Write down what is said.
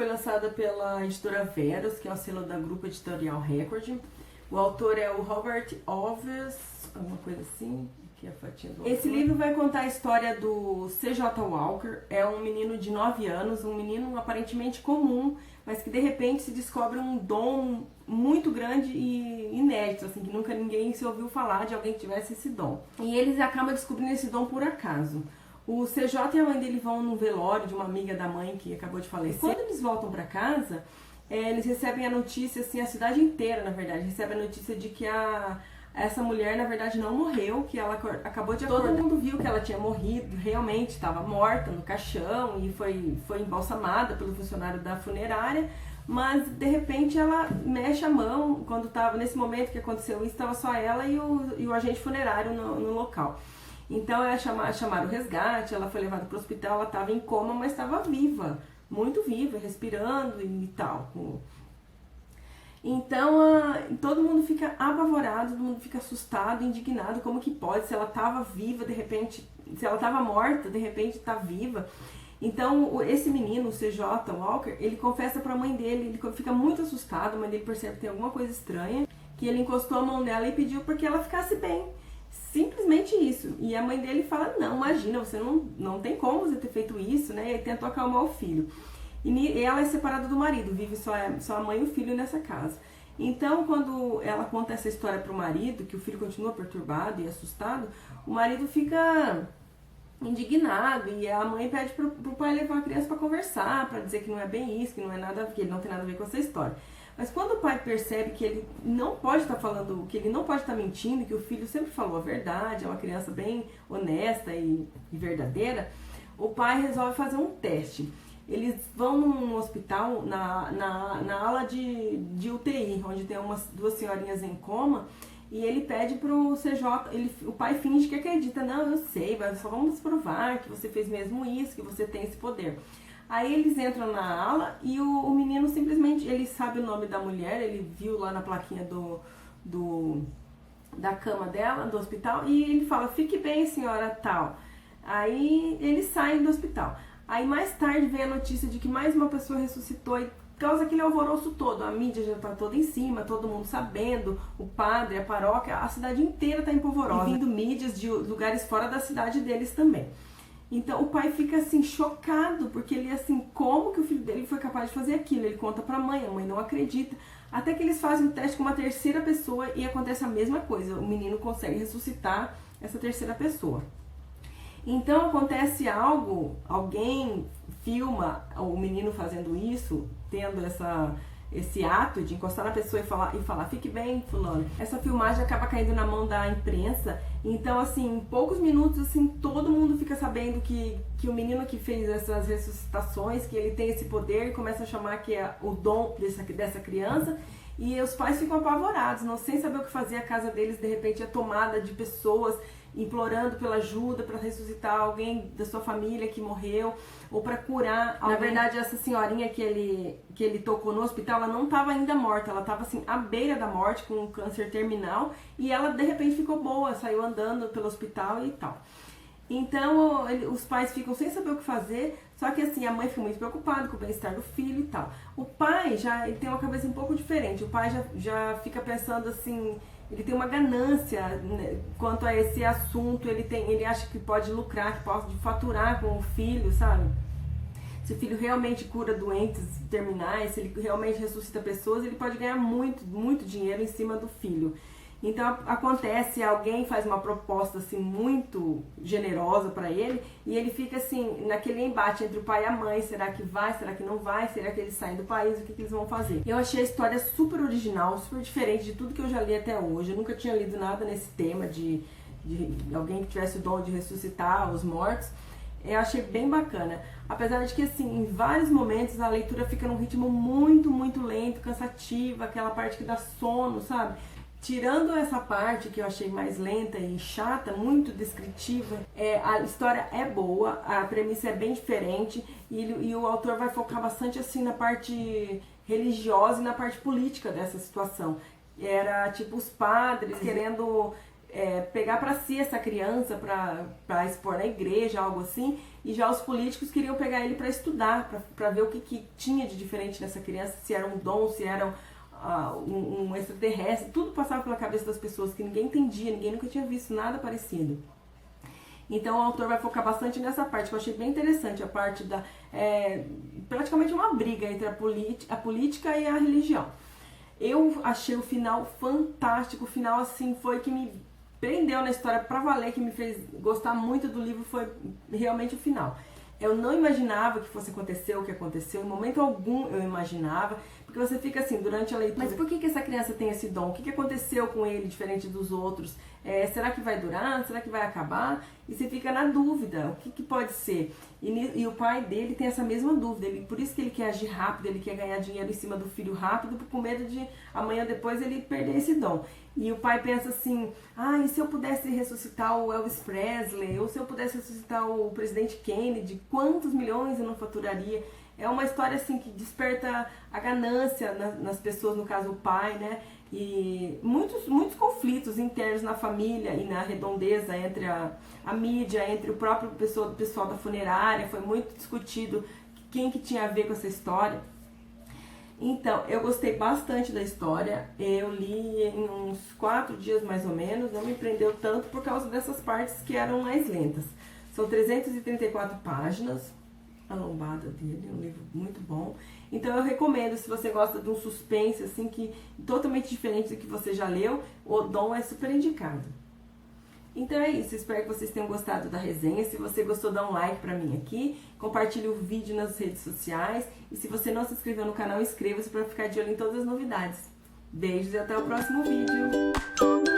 foi lançada pela editora Verus, que é o selo da Grupo Editorial Record. O autor é o Robert Oves, alguma coisa assim. Aqui a fotinha do Esse livro vai contar a história do C.J. Walker. É um menino de 9 anos, um menino aparentemente comum, mas que de repente se descobre um dom muito grande e inédito, assim, que nunca ninguém se ouviu falar de alguém que tivesse esse dom. E eles acabam descobrindo esse dom por acaso. O CJ e a mãe dele vão num velório de uma amiga da mãe que acabou de falecer. Quando eles voltam para casa, eles recebem a notícia, assim, a cidade inteira, na verdade, recebe a notícia de que essa mulher, na verdade, não morreu, que ela acabou de acordar. Todo mundo viu que ela tinha morrido, realmente estava morta no caixão e foi embalsamada pelo funcionário da funerária, mas de repente ela mexe a mão, quando estava nesse momento que aconteceu isso, estava só ela e o agente funerário no local. Então chamaram o resgate, ela foi levada para o hospital, ela estava em coma, mas estava viva, muito viva, respirando e tal. Então todo mundo fica apavorado, todo mundo fica assustado, indignado, como que pode, se ela estava viva, de repente, se ela estava morta, de repente está viva. Então esse menino, o C.J. Walker, ele confessa para a mãe dele, ele fica muito assustado, a mãe dele percebe que tem alguma coisa estranha, que ele encostou a mão nela e pediu para que ela ficasse bem. Simplesmente isso. E a mãe dele fala, não, imagina, você não tem como você ter feito isso, né? E ele tentou acalmar o filho. E ela é separada do marido, vive só a mãe e o filho nessa casa. Então, quando ela conta essa história para o marido, que o filho continua perturbado e assustado, o marido fica indignado e a mãe pede pro pai levar a criança para conversar, para dizer que não é bem isso, que não é nada, que ele não tem nada a ver com essa história. Mas quando o pai percebe que ele não pode estar falando, que ele não pode estar mentindo, que o filho sempre falou a verdade, é uma criança bem honesta e verdadeira, o pai resolve fazer um teste. Eles vão num hospital, na ala de UTI, onde tem duas senhorinhas em coma, e ele pede pro CJ, o pai finge que acredita, não, eu sei, só vamos provar que você fez mesmo isso, que você tem esse poder. Aí eles entram na ala e o menino simplesmente, ele sabe o nome da mulher, ele viu lá na plaquinha da cama dela, do hospital, e ele fala, fique bem, senhora tal. Aí eles saem do hospital. Aí mais tarde vem a notícia de que mais uma pessoa ressuscitou e causa aquele alvoroço todo. A mídia já tá toda em cima, todo mundo sabendo, o padre, a paróquia, a cidade inteira tá em polvorosa. E vindo mídias de lugares fora da cidade deles também. Então o pai fica assim chocado, porque ele assim, como que o filho dele foi capaz de fazer aquilo? Ele conta pra mãe, a mãe não acredita. Até que eles fazem o teste com uma terceira pessoa e acontece a mesma coisa. O menino consegue ressuscitar essa terceira pessoa. Então acontece algo, alguém filma o menino fazendo isso, tendo esse ato de encostar na pessoa e falar fique bem, fulano. Essa filmagem acaba caindo na mão da imprensa, então assim, em poucos minutos assim, todo mundo fica sabendo que o menino que fez essas ressuscitações, que ele tem esse poder e começa a chamar que é o dom dessa criança. E os pais ficam apavorados, não sem saber o que fazer, a casa deles de repente é tomada de pessoas implorando pela ajuda para ressuscitar alguém da sua família que morreu ou para curar alguém. Na verdade, essa senhorinha que ele tocou no hospital, ela não estava ainda morta, ela estava assim à beira da morte com um câncer terminal e ela de repente ficou boa, saiu andando pelo hospital e tal. Então os pais ficam sem saber o que fazer, só que assim a mãe fica muito preocupada com o bem-estar do filho e tal. O pai ele tem uma cabeça um pouco diferente, o pai já fica pensando assim, ele tem uma ganância, né, quanto a esse assunto, ele acha que pode lucrar, que pode faturar com o filho, sabe? Se o filho realmente cura doentes terminais, se ele realmente ressuscita pessoas, ele pode ganhar muito, muito dinheiro em cima do filho. Então acontece, alguém faz uma proposta assim muito generosa para ele e ele fica assim naquele embate entre o pai e a mãe, será que vai, será que não vai, será que eles saem do país, o que eles vão fazer? Eu achei a história super original, super diferente de tudo que eu já li até hoje, eu nunca tinha lido nada nesse tema de alguém que tivesse o dom de ressuscitar os mortos. Eu achei bem bacana, apesar de que assim, em vários momentos a leitura fica num ritmo muito, muito lento, cansativa, aquela parte que dá sono, sabe? Tirando essa parte que eu achei mais lenta e chata, muito descritiva, a história é boa, a premissa é bem diferente e o autor vai focar bastante assim na parte religiosa e na parte política dessa situação. Era tipo os padres querendo pegar para si essa criança, para expor na igreja, algo assim, e já os políticos queriam pegar ele para estudar, para ver o que tinha de diferente nessa criança, se era um dom, se era um extraterrestre, tudo passava pela cabeça das pessoas que ninguém entendia, ninguém nunca tinha visto nada parecido. Então o autor vai focar bastante nessa parte, que eu achei bem interessante, a parte da... praticamente uma briga entre a política e a religião. Eu achei o final fantástico, o final assim foi que me prendeu na história pra valer, que me fez gostar muito do livro, foi realmente o final. Eu não imaginava que fosse acontecer o que aconteceu, em momento algum eu imaginava, porque você fica assim, durante a leitura, mas por que essa criança tem esse dom? O que aconteceu com ele diferente dos outros? Será que vai durar? Será que vai acabar? E você fica na dúvida, o que pode ser? E o pai dele tem essa mesma dúvida, por isso que ele quer agir rápido, ele quer ganhar dinheiro em cima do filho rápido, com medo de amanhã depois ele perder esse dom. E o pai pensa assim, e se eu pudesse ressuscitar o Elvis Presley, ou se eu pudesse ressuscitar o presidente Kennedy, quantos milhões eu não faturaria? É uma história assim que desperta a ganância nas pessoas, no caso o pai, né? E muitos conflitos internos na família e na redondeza entre a mídia, entre o próprio pessoal da funerária, foi muito discutido quem que tinha a ver com essa história. Então, eu gostei bastante da história, eu li em uns 4 dias mais ou menos, não me prendeu tanto por causa dessas partes que eram mais lentas. São 334 páginas, a lombada dele, é um livro muito bom. Então eu recomendo, se você gosta de um suspense assim, que totalmente diferente do que você já leu, o Dom é super indicado. Então é isso, espero que vocês tenham gostado da resenha. Se você gostou, dá um like pra mim aqui, compartilhe o vídeo nas redes sociais e se você não se inscreveu no canal, inscreva-se para ficar de olho em todas as novidades. Beijos e até o próximo vídeo!